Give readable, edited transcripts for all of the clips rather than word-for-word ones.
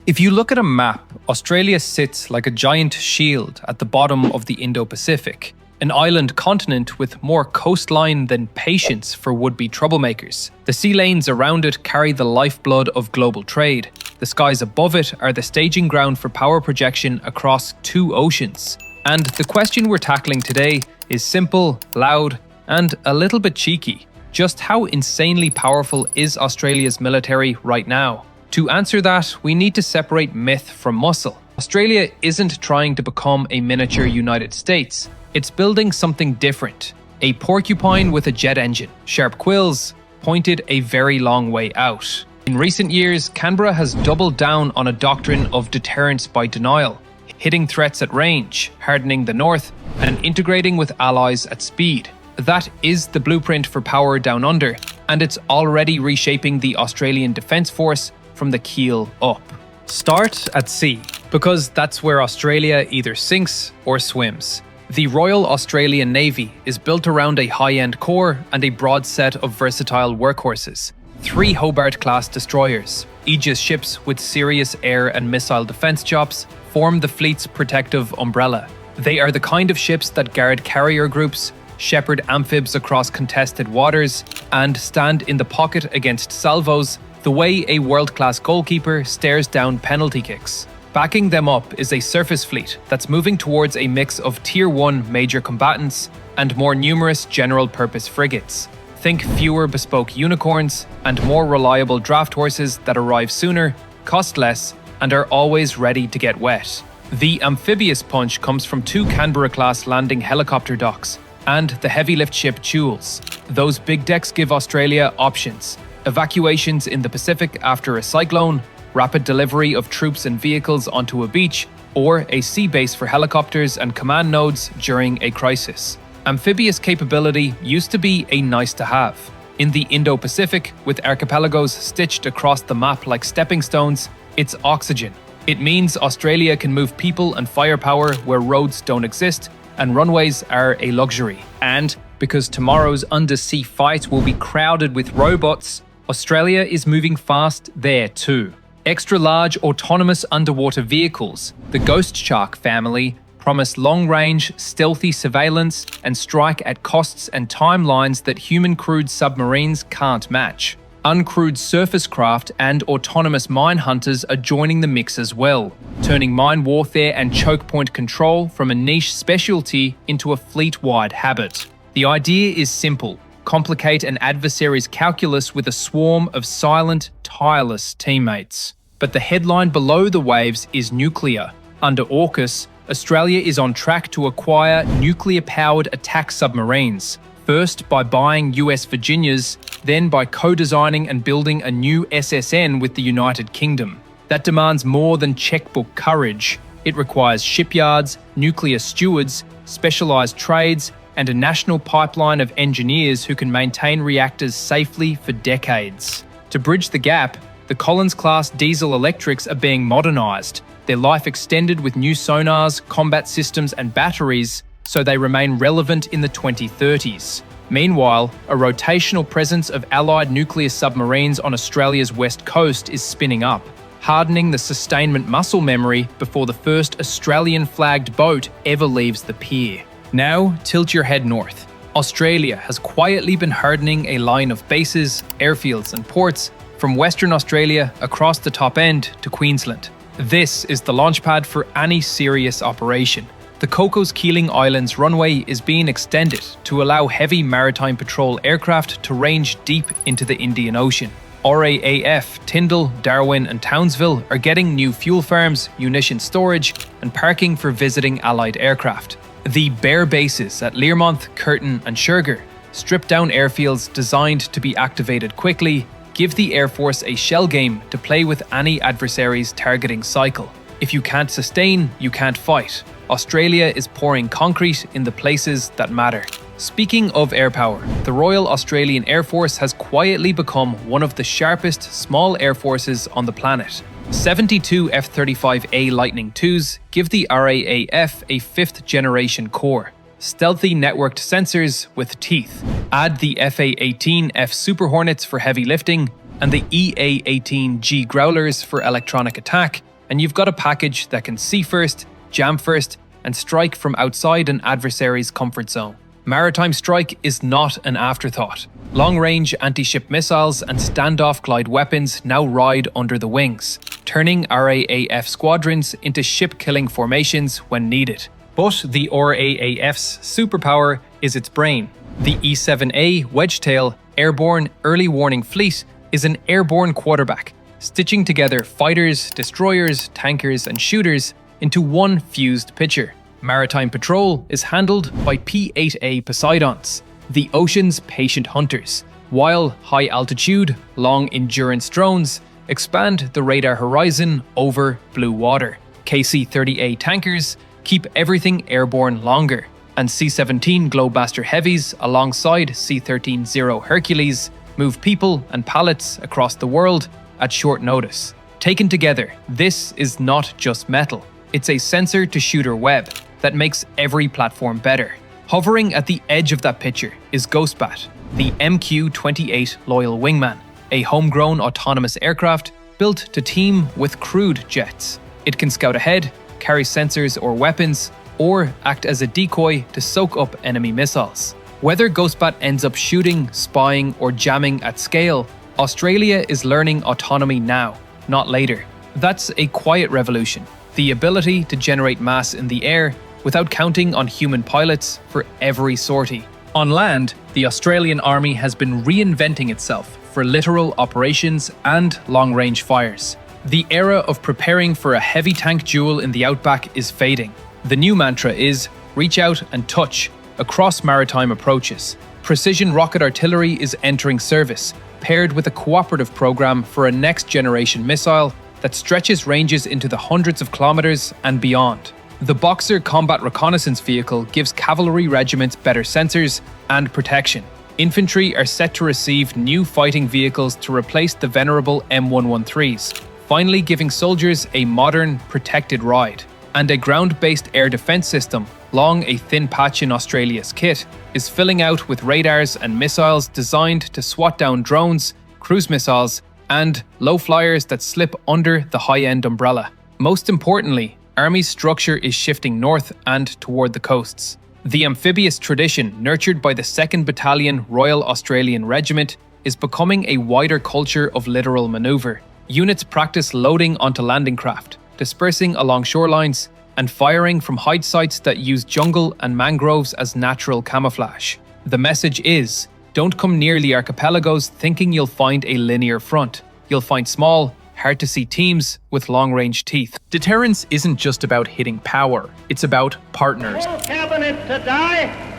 If you look at a map, Australia sits like a giant shield at the bottom of the Indo-Pacific, an island continent with more coastline than patience for would-be troublemakers. The sea lanes around it carry the lifeblood of global trade. The skies above it are the staging ground for power projection across 2 oceans. And the question we're tackling today is simple, loud, and a little bit cheeky. Just how insanely powerful is Australia's military right now? To answer that, we need to separate myth from muscle. Australia isn't trying to become a miniature United States. It's building something different. A porcupine with a jet engine, sharp quills, pointed a very long way out. In recent years, Canberra has doubled down on a doctrine of deterrence by denial, hitting threats at range, hardening the north, and integrating with allies at speed. That is the blueprint for power down under, and it's already reshaping the Australian Defence Force from the keel up. Start at sea, because that's where Australia either sinks or swims. The Royal Australian Navy is built around a high-end core and a broad set of versatile workhorses. 3 Hobart-class destroyers, Aegis ships with serious air and missile defence chops, form the fleet's protective umbrella. They are the kind of ships that guard carrier groups, shepherd amphibs across contested waters, and stand in the pocket against salvos the way a world-class goalkeeper stares down penalty kicks. Backing them up is a surface fleet that's moving towards a mix of Tier 1 major combatants and more numerous general-purpose frigates. Think fewer bespoke unicorns and more reliable draft horses that arrive sooner, cost less, and are always ready to get wet. The amphibious punch comes from 2 Canberra-class landing helicopter docks and the heavy lift ship Jules. Those big decks give Australia options: evacuations in the Pacific after a cyclone, rapid delivery of troops and vehicles onto a beach, or a sea base for helicopters and command nodes during a crisis. Amphibious capability used to be a nice-to-have. In the Indo-Pacific, with archipelagos stitched across the map like stepping stones, it's oxygen. It means Australia can move people and firepower where roads don't exist and runways are a luxury. And because tomorrow's undersea fight will be crowded with robots, Australia is moving fast there too. Extra-large autonomous underwater vehicles, the Ghost Shark family, promise long-range, stealthy surveillance and strike at costs and timelines that human-crewed submarines can't match. Uncrewed surface craft and autonomous mine hunters are joining the mix as well, turning mine warfare and choke point control from a niche specialty into a fleet-wide habit. The idea is simple: complicate an adversary's calculus with a swarm of silent, tireless teammates. But the headline below the waves is nuclear. Under AUKUS, Australia is on track to acquire nuclear-powered attack submarines, first by buying US Virginias, then by co-designing and building a new SSN with the United Kingdom. That demands more than checkbook courage. It requires shipyards, nuclear stewards, specialised trades, and a national pipeline of engineers who can maintain reactors safely for decades. To bridge the gap, the Collins-class diesel electrics are being modernised, their life extended with new sonars, combat systems and batteries, so they remain relevant in the 2030s. Meanwhile, a rotational presence of Allied nuclear submarines on Australia's west coast is spinning up, hardening the sustainment muscle memory before the first Australian-flagged boat ever leaves the pier. Now, tilt your head north. Australia has quietly been hardening a line of bases, airfields and ports from Western Australia across the top end to Queensland. This is the launchpad for any serious operation. The Cocos Keeling Islands runway is being extended to allow heavy maritime patrol aircraft to range deep into the Indian Ocean. RAAF, Tyndall, Darwin and Townsville are getting new fuel farms, munition storage and parking for visiting Allied aircraft. The bare bases at Learmonth, Curtin and Shergar, stripped-down airfields designed to be activated quickly, give the Air Force a shell game to play with any adversary's targeting cycle. If you can't sustain, you can't fight. Australia is pouring concrete in the places that matter. Speaking of air power, the Royal Australian Air Force has quietly become one of the sharpest small air forces on the planet. 72 F-35A Lightning IIs give the RAAF a 5th-generation core. Stealthy networked sensors with teeth. Add the FA-18F Super Hornets for heavy lifting and the EA-18G Growlers for electronic attack, and you've got a package that can see first, jam first, and strike from outside an adversary's comfort zone. Maritime strike is not an afterthought. Long-range anti-ship missiles and standoff glide weapons now ride under the wings, turning RAAF squadrons into ship-killing formations when needed. But the RAAF's superpower is its brain. The E-7A Wedgetail Airborne Early Warning Fleet is an airborne quarterback, stitching together fighters, destroyers, tankers, and shooters into one fused picture. Maritime patrol is handled by P-8A Poseidons, the ocean's patient hunters, while high-altitude, long-endurance drones expand the radar horizon over blue water. KC-30A tankers keep everything airborne longer, and C-17 Globemaster heavies alongside C-13-0 Hercules move people and pallets across the world at short notice. Taken together, this is not just metal. It's a sensor-to-shooter web that makes every platform better. Hovering at the edge of that picture is Ghostbat, the MQ-28 Loyal Wingman, a homegrown autonomous aircraft built to team with crewed jets. It can scout ahead, carry sensors or weapons, or act as a decoy to soak up enemy missiles. Whether Ghostbat ends up shooting, spying, or jamming at scale, Australia is learning autonomy now, not later. That's a quiet revolution, the ability to generate mass in the air without counting on human pilots for every sortie. On land, the Australian Army has been reinventing itself for littoral operations and long-range fires. The era of preparing for a heavy tank duel in the outback is fading. The new mantra is reach out and touch across maritime approaches. Precision rocket artillery is entering service, paired with a cooperative program for a next-generation missile that stretches ranges into the hundreds of kilometers and beyond. The Boxer combat reconnaissance vehicle gives cavalry regiments better sensors and protection. Infantry are set to receive new fighting vehicles to replace the venerable M113s, finally giving soldiers a modern, protected ride. And a ground-based air defense system, long a thin patch in Australia's kit, is filling out with radars and missiles designed to swat down drones, cruise missiles, and low flyers that slip under the high-end umbrella. Most importantly, Army's structure is shifting north and toward the coasts. The amphibious tradition nurtured by the 2nd Battalion Royal Australian Regiment is becoming a wider culture of littoral manoeuvre. Units practice loading onto landing craft, dispersing along shorelines, and firing from hide sites that use jungle and mangroves as natural camouflage. The message is, don't come near the archipelagos thinking you'll find a linear front. You'll find small, hard-to-see teams with long-range teeth. Deterrence isn't just about hitting power, it's about partners. The War Cabinet today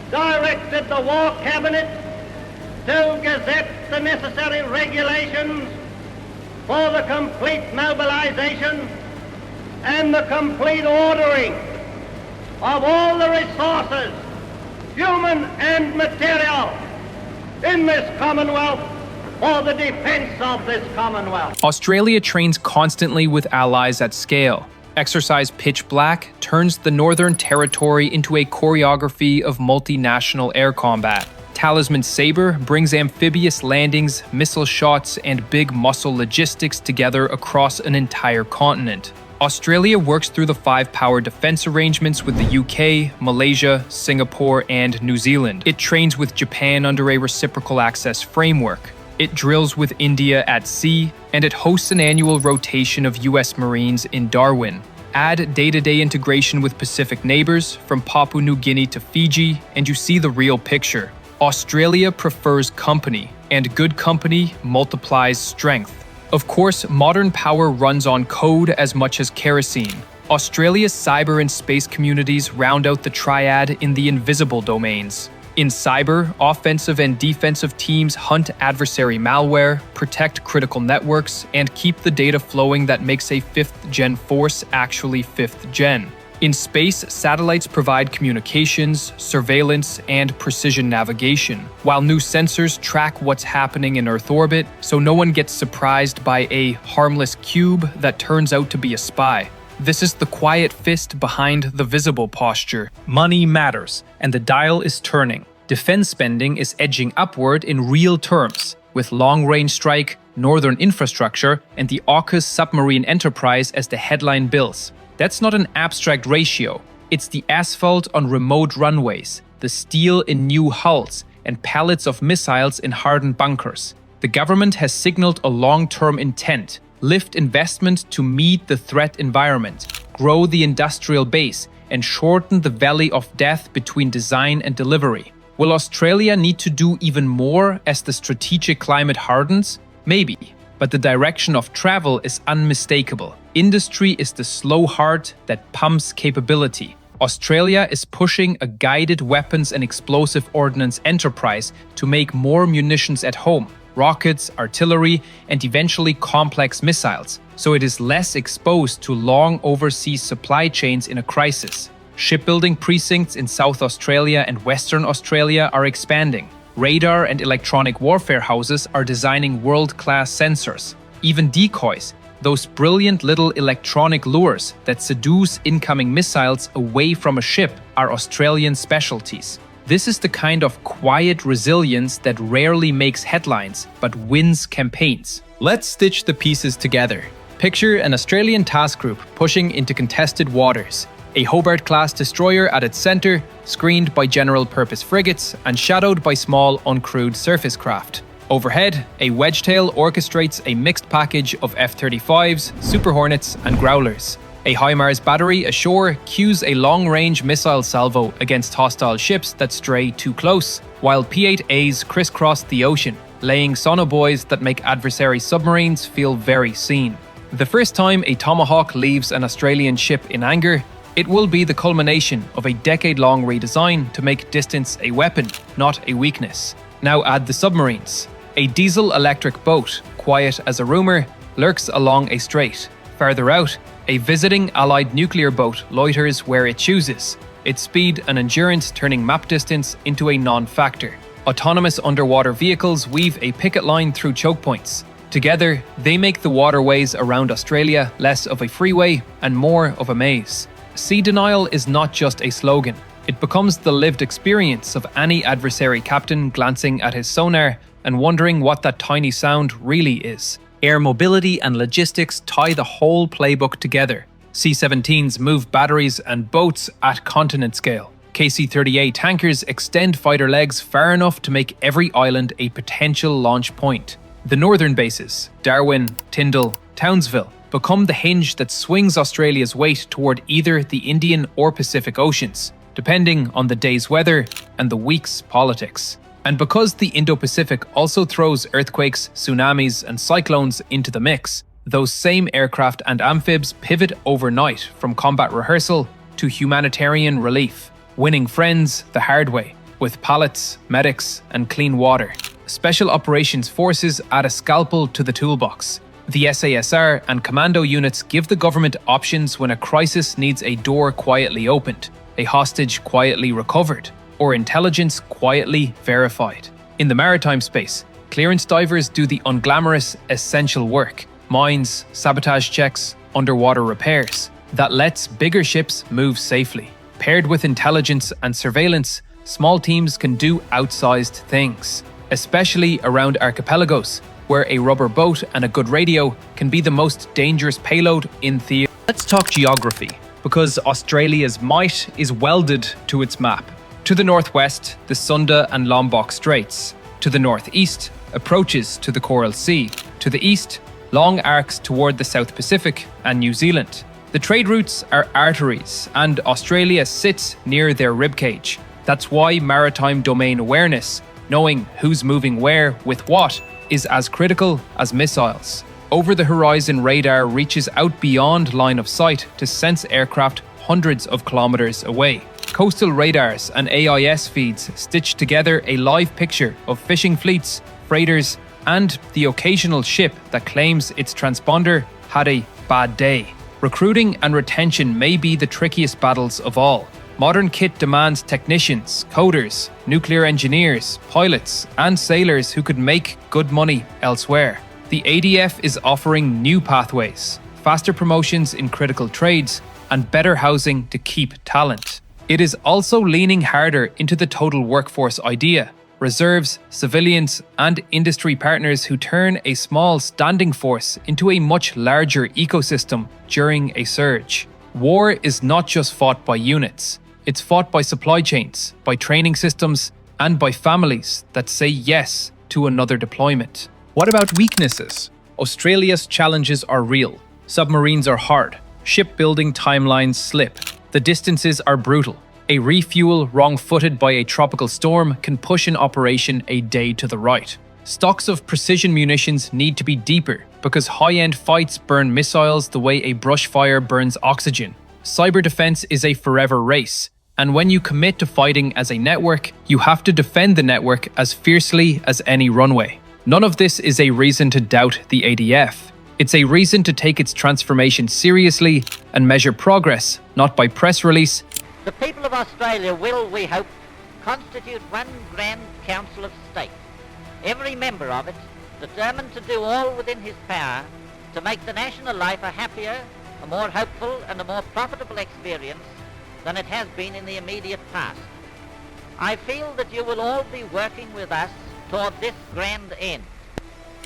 directed the War Cabinet to gazette the necessary regulations for the complete mobilisation and the complete ordering of all the resources, human and material, in this Commonwealth for the defence of this Commonwealth. Australia trains constantly with allies at scale. Exercise Pitch Black turns the Northern Territory into a choreography of multinational air combat. Talisman Sabre brings amphibious landings, missile shots, and big muscle logistics together across an entire continent. Australia works through the 5-power defence arrangements with the UK, Malaysia, Singapore, and New Zealand. It trains with Japan under a reciprocal access framework. It drills with India at sea, and it hosts an annual rotation of US Marines in Darwin. Add day-to-day integration with Pacific neighbours, from Papua New Guinea to Fiji, and you see the real picture. Australia prefers company, and good company multiplies strength. Of course, modern power runs on code as much as kerosene. Australia's cyber and space communities round out the triad in the invisible domains. In cyber, offensive and defensive teams hunt adversary malware, protect critical networks, and keep the data flowing that makes a 5th-gen force actually 5th-gen. In space, satellites provide communications, surveillance, and precision navigation, while new sensors track what's happening in Earth orbit so no one gets surprised by a harmless cube that turns out to be a spy. This is the quiet fist behind the visible posture. Money matters, and the dial is turning. Defense spending is edging upward in real terms, with long-range strike, northern infrastructure, and the AUKUS submarine enterprise as the headline bills. That's not an abstract ratio. It's the asphalt on remote runways, the steel in new hulls, and pallets of missiles in hardened bunkers. The government has signaled a long-term intent: lift investment to meet the threat environment, grow the industrial base, and shorten the valley of death between design and delivery. Will Australia need to do even more as the strategic climate hardens? Maybe, but the direction of travel is unmistakable. Industry is the slow heart that pumps capability. Australia is pushing a guided weapons and explosive ordnance enterprise to make more munitions at home, rockets, artillery, and eventually complex missiles, so it is less exposed to long overseas supply chains in a crisis. Shipbuilding precincts in South Australia and Western Australia are expanding. Radar and electronic warfare houses are designing world-class sensors. Even decoys, those brilliant little electronic lures that seduce incoming missiles away from a ship, are Australian specialties. This is the kind of quiet resilience that rarely makes headlines, but wins campaigns. Let's stitch the pieces together. Picture an Australian task group pushing into contested waters. A Hobart-class destroyer at its center, screened by general-purpose frigates and shadowed by small, uncrewed surface craft. Overhead, a Wedgetail orchestrates a mixed package of F-35s, Super Hornets, and Growlers. A HIMARS battery ashore cues a long-range missile salvo against hostile ships that stray too close, while P-8As crisscross the ocean, laying sonobuoys that make adversary submarines feel very seen. The first time a Tomahawk leaves an Australian ship in anger, it will be the culmination of a decade-long redesign to make distance a weapon, not a weakness. Now add the submarines. A diesel-electric boat, quiet as a rumour, lurks along a strait. Farther out, a visiting Allied nuclear boat loiters where it chooses, its speed and endurance turning map distance into a non-factor. Autonomous underwater vehicles weave a picket line through choke points. Together, they make the waterways around Australia less of a freeway and more of a maze. Sea denial is not just a slogan. It becomes the lived experience of any adversary captain glancing at his sonar and wondering what that tiny sound really is. Air mobility and logistics tie the whole playbook together. C-17s move batteries and boats at continent scale. KC-38 tankers extend fighter legs far enough to make every island a potential launch point. The northern bases, Darwin, Tyndall, Townsville, become the hinge that swings Australia's weight toward either the Indian or Pacific Oceans, depending on the day's weather and the week's politics. And because the Indo-Pacific also throws earthquakes, tsunamis, and cyclones into the mix, those same aircraft and amphibs pivot overnight from combat rehearsal to humanitarian relief, winning friends the hard way, with pallets, medics, and clean water. Special Operations Forces add a scalpel to the toolbox. The SASR and commando units give the government options when a crisis needs a door quietly opened, a hostage quietly recovered, or intelligence quietly verified. In the maritime space, clearance divers do the unglamorous, essential work: mines, sabotage checks, underwater repairs that lets bigger ships move safely. Paired with intelligence and surveillance, small teams can do outsized things, especially around archipelagos, where a rubber boat and a good radio can be the most dangerous payload in theory. Let's talk geography, because Australia's might is welded to its map. To the northwest, the Sunda and Lombok Straits. To the northeast, approaches to the Coral Sea. To the east, long arcs toward the South Pacific and New Zealand. The trade routes are arteries, and Australia sits near their ribcage. That's why maritime domain awareness, knowing who's moving where with what, is as critical as missiles. Over-the-horizon radar reaches out beyond line of sight to sense aircraft hundreds of kilometers away. Coastal radars and AIS feeds stitch together a live picture of fishing fleets, freighters, and the occasional ship that claims its transponder had a bad day. Recruiting and retention may be the trickiest battles of all. Modern kit demands technicians, coders, nuclear engineers, pilots, and sailors who could make good money elsewhere. The ADF is offering new pathways, faster promotions in critical trades, and better housing to keep talent. It is also leaning harder into the total workforce idea. reserves, civilians, and industry partners who turn a small standing force into a much larger ecosystem during a surge. War is not just fought by units. It's fought by supply chains, by training systems, and by families that say yes to another deployment. What about weaknesses? Australia's challenges are real. Submarines are hard. Shipbuilding timelines slip. The distances are brutal. A refuel wrong-footed by a tropical storm can push an operation a day to the right. Stocks of precision munitions need to be deeper because high-end fights burn missiles the way a brush fire burns oxygen. Cyber defense is a forever race, and when you commit to fighting as a network, you have to defend the network as fiercely as any runway. None of this is a reason to doubt the ADF. It's a reason to take its transformation seriously and measure progress, not by press release. The people of Australia will, we hope, constitute one grand council of state, every member of it determined to do all within his power to make the national life a happier, a more hopeful and a more profitable experience than it has been in the immediate past. I feel that you will all be working with us toward this grand end.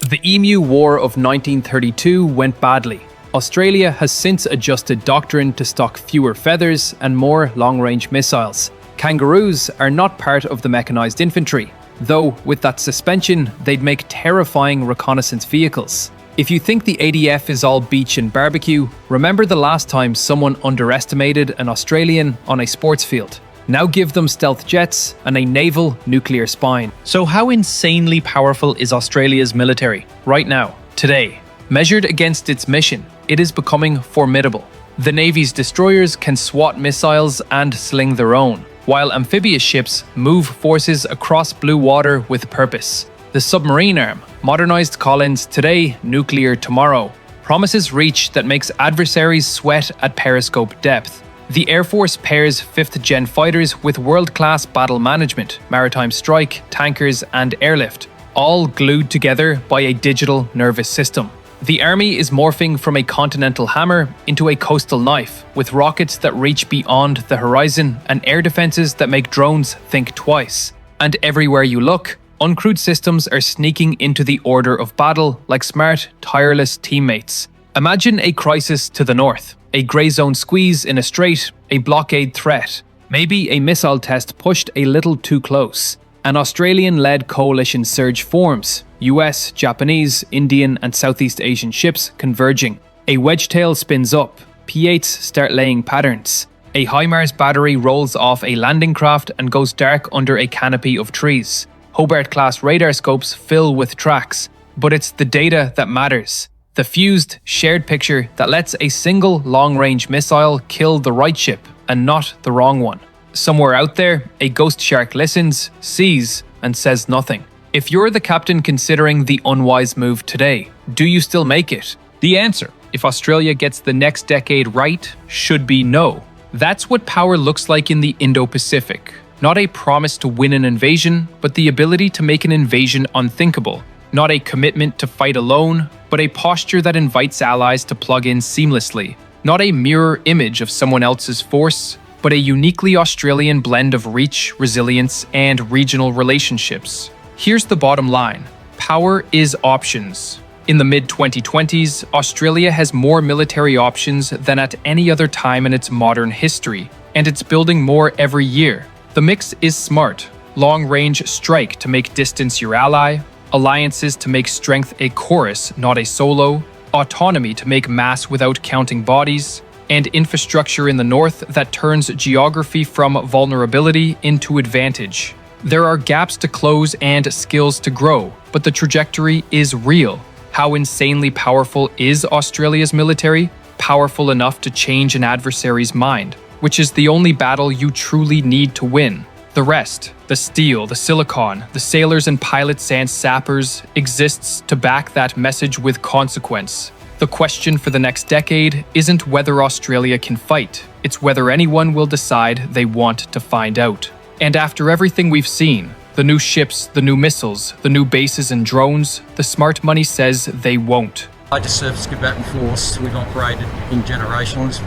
The Emu War of 1932 went badly. Australia has since adjusted doctrine to stock fewer feathers and more long-range missiles. Kangaroos are not part of the mechanised infantry, though with that suspension, they'd make terrifying reconnaissance vehicles. If you think the ADF is all beach and barbecue, remember the last time someone underestimated an Australian on a sports field. Now give them stealth jets and a naval nuclear spine. So how insanely powerful is Australia's military right now, today? Measured against its mission, it is becoming formidable. The Navy's destroyers can swat missiles and sling their own, while amphibious ships move forces across blue water with purpose. The submarine arm, modernized Collins today, nuclear tomorrow, promises reach that makes adversaries sweat at periscope depth. The Air Force pairs 5th-gen fighters with world-class battle management, maritime strike, tankers, and airlift, all glued together by a digital nervous system. The Army is morphing from a continental hammer into a coastal knife, with rockets that reach beyond the horizon and air defenses that make drones think twice. And everywhere you look, uncrewed systems are sneaking into the order of battle like smart, tireless teammates. Imagine a crisis to the north, a grey zone squeeze in a strait, a blockade threat. Maybe a missile test pushed a little too close. An Australian-led coalition surge forms, US, Japanese, Indian and Southeast Asian ships converging. A Wedgetail spins up, P-8s start laying patterns. A HIMARS battery rolls off a landing craft and goes dark under a canopy of trees. Hobart-class radar scopes fill with tracks, but it's the data that matters. The fused, shared picture that lets a single long-range missile kill the right ship and not the wrong one. Somewhere out there, a ghost shark listens, sees, and says nothing. If you're the captain considering the unwise move today, do you still make it? The answer, if Australia gets the next decade right, should be no. That's what power looks like in the Indo-Pacific. Not a promise to win an invasion, but the ability to make an invasion unthinkable. Not a commitment to fight alone, but a posture that invites allies to plug in seamlessly. Not a mirror image of someone else's force, but a uniquely Australian blend of reach, resilience, and regional relationships. Here's the bottom line. Power is options. In the mid-2020s, Australia has more military options than at any other time in its modern history, and it's building more every year. The mix is smart. Long-range strike to make distance your ally, alliances to make strength a chorus, not a solo, autonomy to make mass without counting bodies, and infrastructure in the north that turns geography from vulnerability into advantage. There are gaps to close and skills to grow, but the trajectory is real. How insanely powerful is Australia's military? Powerful enough to change an adversary's mind, which is the only battle you truly need to win. The rest, the steel, the silicon, the sailors and pilots and sappers, exists to back that message with consequence. The question for the next decade isn't whether Australia can fight, it's whether anyone will decide they want to find out. And after everything we've seen, the new ships, the new missiles, the new bases and drones, the smart money says they won't. Largest surface combatant force we've operated in generations.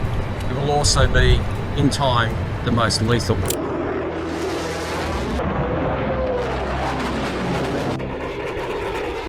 It will also be, in time, the most lethal.